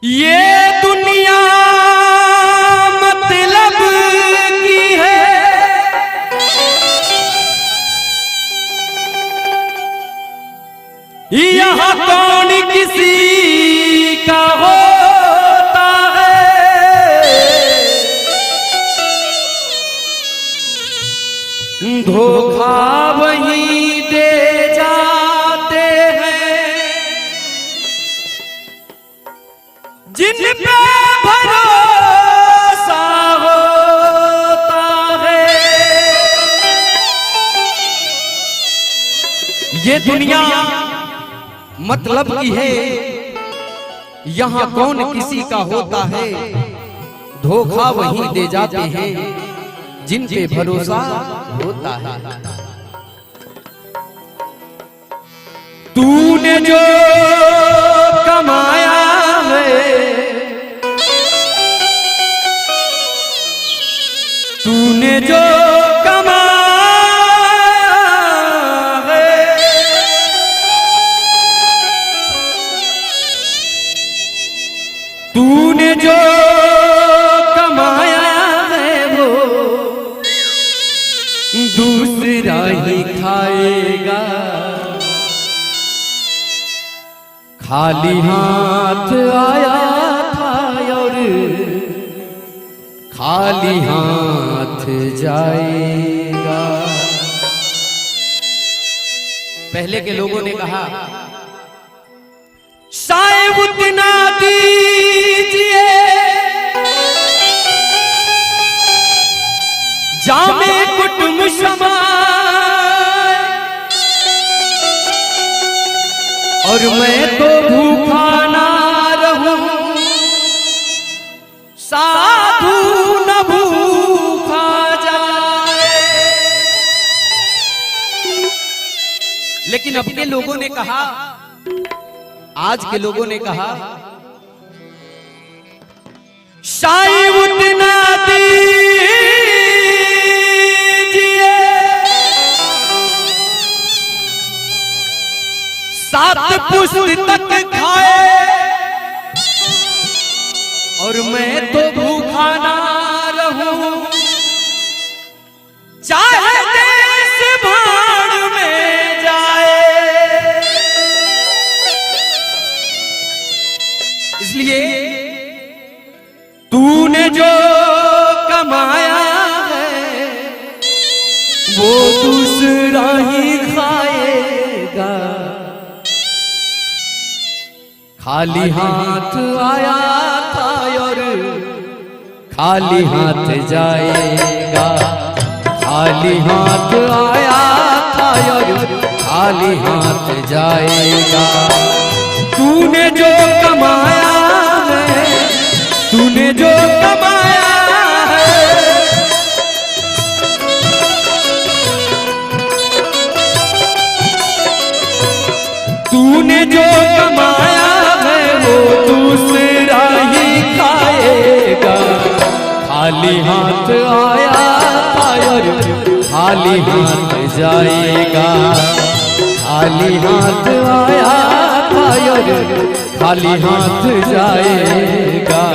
ये दुनिया मतलब की है, यहाँ कौन किसी का होता है, धोखा वही दे जाते हैं जिन पे भरोसा होता है। ये दुनिया मतलब की है, यहाँ कौन किसी का होता है, धोखा वही दे जाते हैं जिन पे भरोसा होता है। तूने जो कमाया है, तूने जो कमाया है, तूने जो कमाया है वो दूसरा ही खाएगा। खाली हाथ आया था और खाली हाथ जाएगा। पहले के लोगों ने कहा शायद उतना दीजिए जामे कुटुंब समाए, और मैं तो भूखा ना रहूं, साधु न भूखा जाए। लेकिन अब के लोगों ने कहा, आज के लोगों ने कहा शायद उतना दीजिए सात पुस्तक खाए, और मैं तो भूखा ना रहूं, चाहे देश भाड़ में जाए। इसलिए तूने जो कमाया है वो दूसरा ही खाएगा। खाली हाथ आया था और खाली हाथ जाएगा। खाली हाथ आया था और खाली हाथ जाएगा। तूने जो कमाया है, तूने जो कमाया है, तूने जो कमाया वो दूसरा ही खाएगा। खाली हाथ आया था और खाली हाथ जाएगा। खाली हाथ आया था और खाली हाथ जाएगा।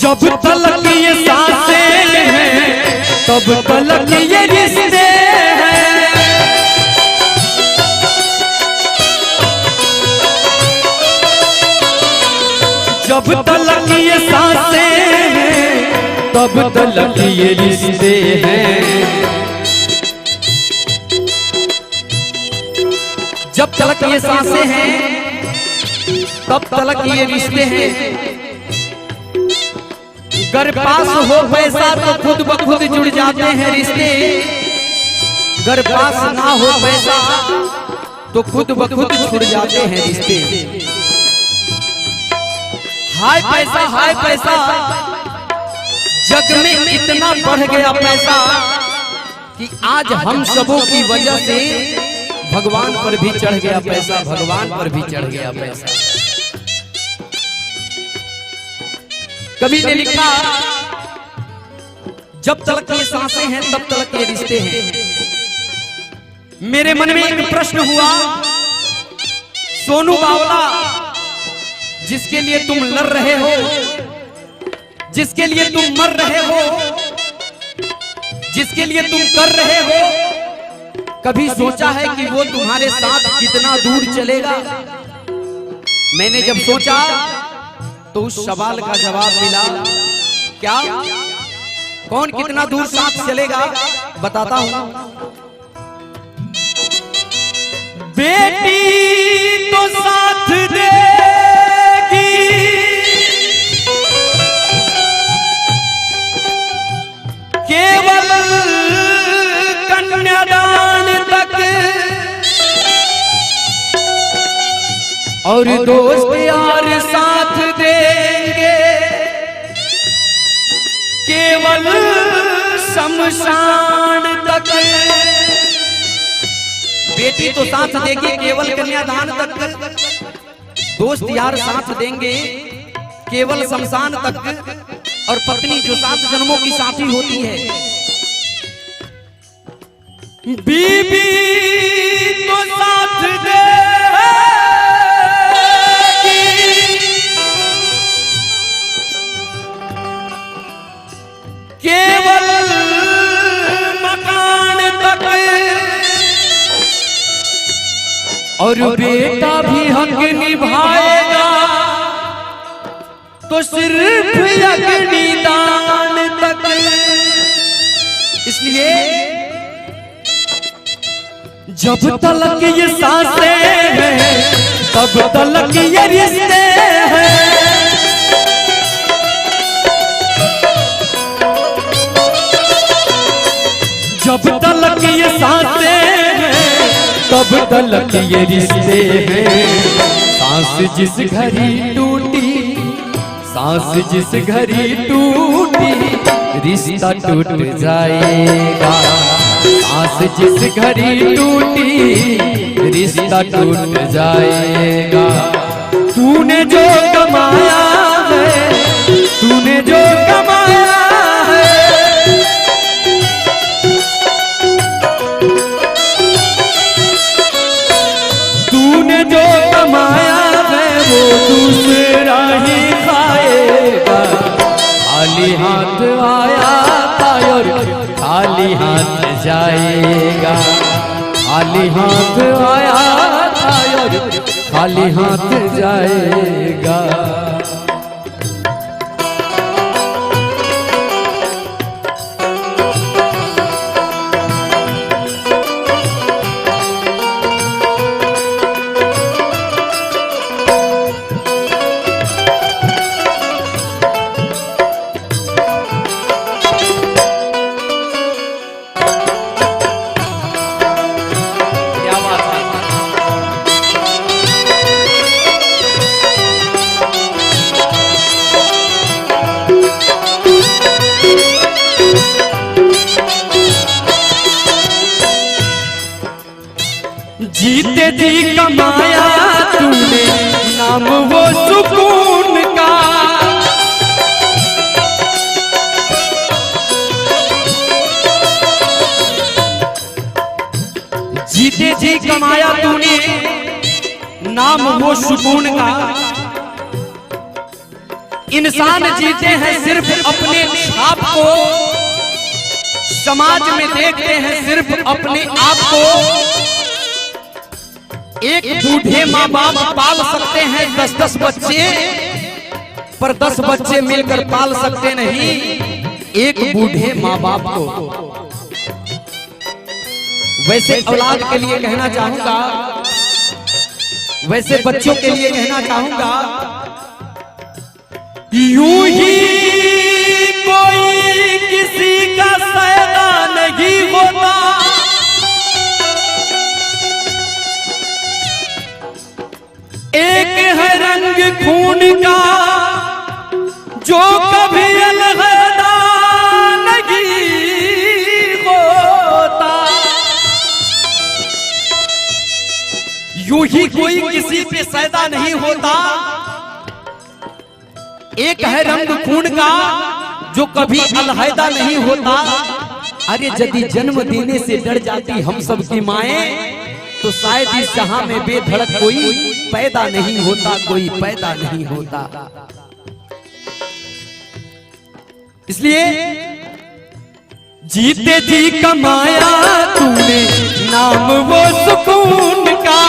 जब तलक ये सांसें हैं तब तलक ये रिश्ते हैं। जब तलक ये सांसें हैं तब तलक ये रिश्ते हैं। जब तलक ये सांसें हैं तब तलक ये रिश्ते हैं। घर पास हो पैसा तो खुद ब खुद जुड़ जाते हैं रिश्ते। अगर पास ना हो पैसा तो खुद ब खुद छुड़ जाते हैं रिश्ते। हाय पैसा जग में इतना बढ़ गया पैसा कि आज हम सबों की वजह से भगवान पर भी चढ़ गया पैसा, भगवान पर भी चढ़ गया पैसा। कवि ने लिखा, जब तक ये सांसें हैं तब तक ये रिश्ते हैं। मेरे मन में एक प्रश्न हुआ, सोनू बावला जिसके लिए तुम लड़ रहे हो, जिसके लिए तुम मर रहे हो, जिसके लिए तुम कर रहे हो, कभी सोचा है कि वो तुम्हारे साथ कितना दूर चलेगा? मैंने जब सोचा तो उस सवाल का जवाब मिला, क्या? कौन कितना दूर साथ चलेगा? बताता हूं। बेटी तो साथ देगी, केवल कन्यादान तक, और दोस्त यार साथ देंगे केवल शमशान तक। बेटी तो साथ देगी केवल कन्यादान तक, दोस्त यार साथ देंगे केवल शमशान तक, और पत्नी जो 7 जन्मों की साथी होती है। बीबी तो साथ देगी केवल मकान तक, और बेटा भी हक निभाएगा तो सिर्फ अग्निदान तक। इसलिए जब तलक ये सांसें हैं तब तलक ये रिश्ते हैं। जब तलक ये सांसें हैं तब तलक ये रिश्ते हैं। सांस जिस घड़ी टूटी, सांस जिस घड़ी टूटी, रिश्ता टूट जाएगा। सांस जिस घड़ी टूटी, रिश्ता टूट जाएगा। तूने जो कमाया है, तूने जो कमाया है, तूने जो कमाया है वो दूसरा ही खाएगा। खाली हाथ आया था और खाली हाथ जाएगा। खाली हाथ आया था और खाली हाथ जाएगा। जीते जी कमाया तूने नाम वो सुकून का, जीते जी कमाया तूने नाम वो सुकून का। इंसान जीते हैं सिर्फ अपने आप को, समाज में देखते हैं सिर्फ अपने आप को। एक बूढ़े माँ बाप पाल सकते हैं 10-10 बच्चे, पर 10 बच्चे मिलकर पाल सकते नहीं एक बूढ़े माँ बाप को। वैसे औलाद के लिए कहना चाहूंगा, वैसे बच्चों के लिए कहना चाहूंगा, यूं ही कोई किसी का सैदा नहीं होता, खून का जो कभी अलहदा नहीं होता, यूं ही कोई किसी पे सैदा नहीं होता। एक है रंग खून का जो कभी अलहदा नहीं होता। अरे यदि जन्म देने से डर जाती हम सब की माएं, तो शायद इस जहां में बेधड़क कोई पैदा नहीं होता, कोई पैदा नहीं होता। इसलिए जीते जी कमाया तूने नाम वो सुकून का,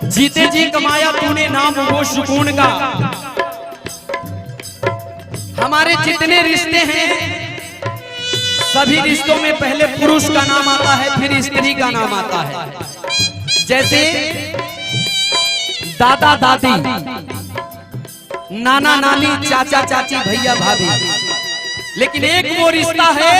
जीते जी कमाया तूने नाम वो सुकून का। हमारे जितने रिश्ते हैं सभी रिश्तों में पहले पुरुष का नाम आता है, फिर स्त्री का नाम आता है। जैसे दादा दादी, नाना नानी, चाचा चाची, भैया भाभी। लेकिन एक वो रिश्ता है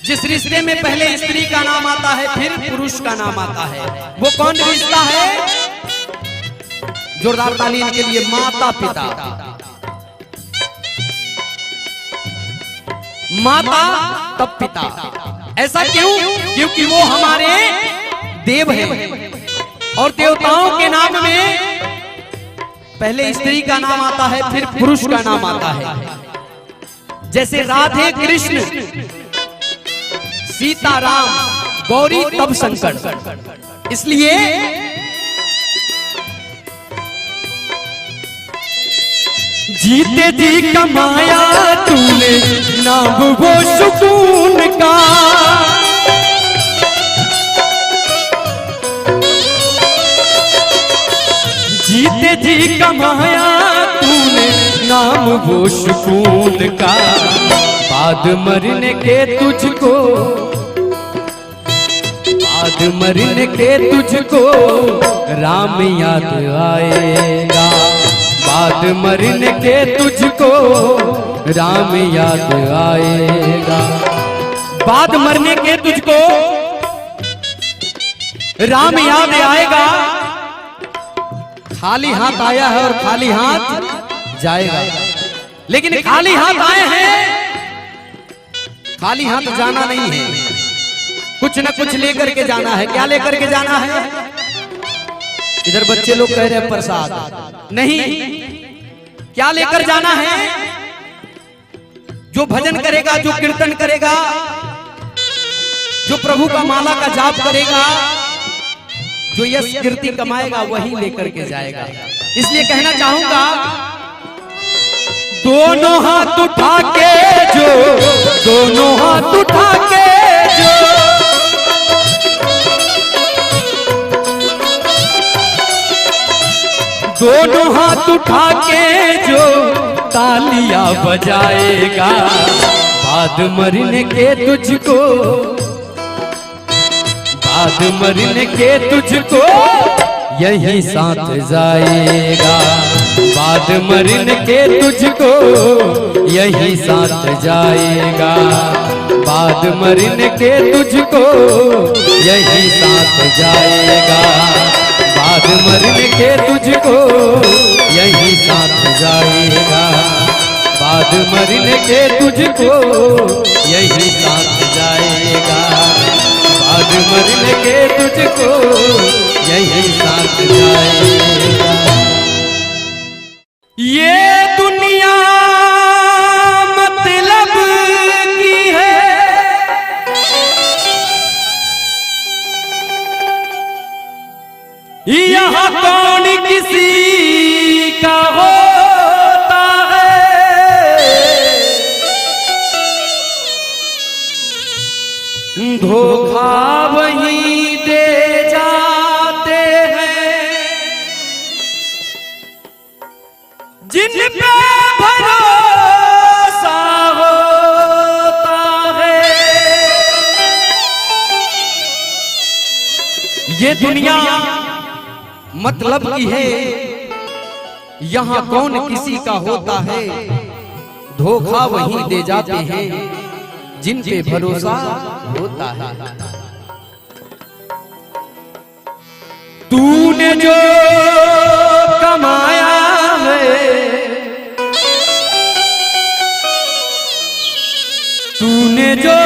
जिस रिश्ते में पहले स्त्री का नाम आता है, फिर पुरुष का नाम आता है। वो कौन रिश्ता है? जोरदार ताली के लिए। माता पिता। माता तब पिता। ऐसा क्यों? क्योंकि वो हमारे देव हैं और देवताओं के नाम में पहले स्त्री का नाम आता है, फिर पुरुष का नाम आता है। जैसे राधे कृष्ण, सीताराम, गौरी तब शंकर। इसलिए जीते जी कमाया तूने नाम वो सुकून का, जीते जी कमाया तूने नाम वो सुकून का। बाद मरने के तुझको, बाद मरने के तुझको राम याद आएगा, बाद मरने के तुझको राम याद आएगा। बाद मरने के तुझको राम याद आएगा। खाली हाथ आया है और खाली हाथ जाएगा। लेकिन खाली हाथ आए हैं, खाली हाथ जाना नहीं है, कुछ न कुछ लेकर के जाना है। क्या लेकर के जाना है? इधर बच्चे लोग कह रहे हैं प्रसाद नहीं, क्या लेकर जाना है? जो भजन करेगा, जो कीर्तन करेगा, जो प्रभु का माला का जाप करेगा, जो यश कीर्ति कमाएगा, वही लेकर के जाएगा। इसलिए कहना चाहूंगा, दोनों हाथ उठा के जो, दोनों हाथ उठा के जो, दोनों हाथ उठा के जो तालियां बजाएगा, बाद मरने के तुझको, बाद मरने के तुझको यही साथ जाएगा, बाद मरने के तुझको यही साथ जाएगा, बाद मरने के तुझको यही साथ जाएगा, बाद मरने के तुझको यही साथ जाएगा, बाद मरने के तुझको यही साथ जाएगा, बाद मरने के तुझको यही साथ जाएगा। ये दुनिया मतलब की है, यहाँ कौन किसी का होता है, धोखा वही दे जाते हैं जिन पे भरोसा होता है। ये दुनिया मतलब की है, यहाँ कौन किसी का होता है, धोखा वही दे जाते हैं जिन पे भरोसा होता है। तूने जो कमाया है, तूने जो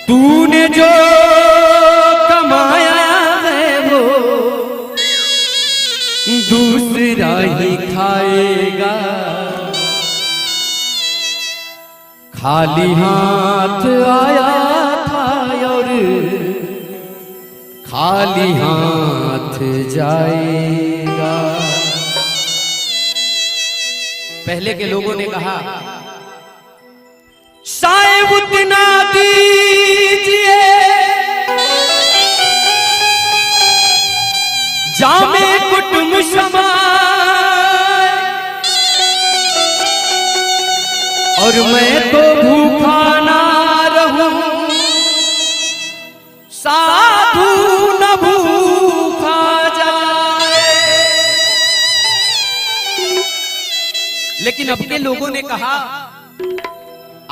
तूने जो कमाया है वो दूसरा ही खाएगा। खाली हाथ आया था और खाली हाथ जाएगा। पहले के लोगों ने कहा साहिब उतना दीजिए जामे कुटुंब समाए, और मैं तो भूखा ना रहूं साधु न भूखा जाए। लेकिन अब के लोगों ने कहा,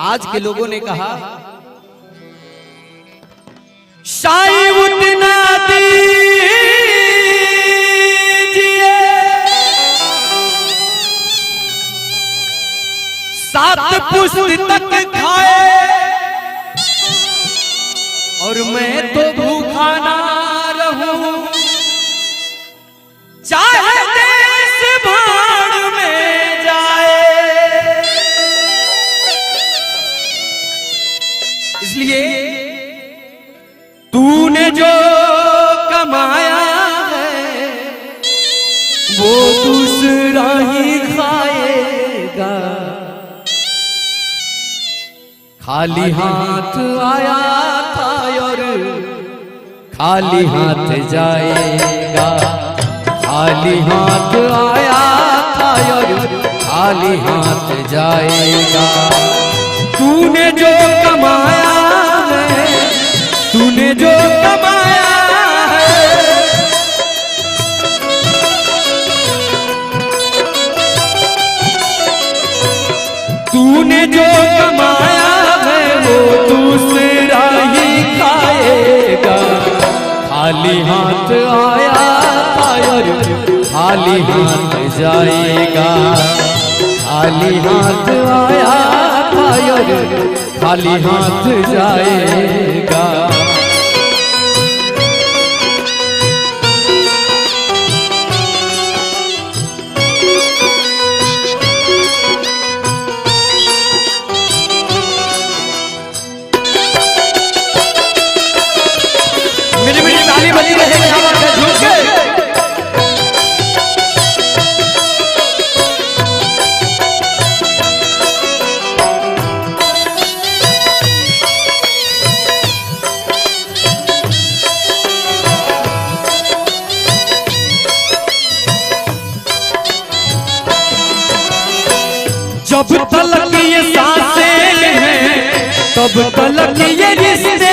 आज के लोगों ने कहा शायद उतना दीजिए सात पुस्तक खाए, और मैं तो भूखा ना रहूं चाहे देश भाड़ में जाए। इसलिए तूने जो कमाया है वो दूसरा ही खाएगा। खाली हाथ आया था और खाली हाथ जाएगा। खाली हाथ आया था और खाली हाथ जाएगा। तूने जो कमाया है, तूने जो कमाया है, तूने जो कमाया है वो दूसरा ही खाएगा। खाली हाथ आया था और खाली हाथ जाएगा। खाली हाथ आया था और खाली हाथ जाएगा। मेरी मेरी ताली बनी रहे, क्या बात है, झूम के। जब तलक ये सांसें हैं तब तलक ये रिश्ते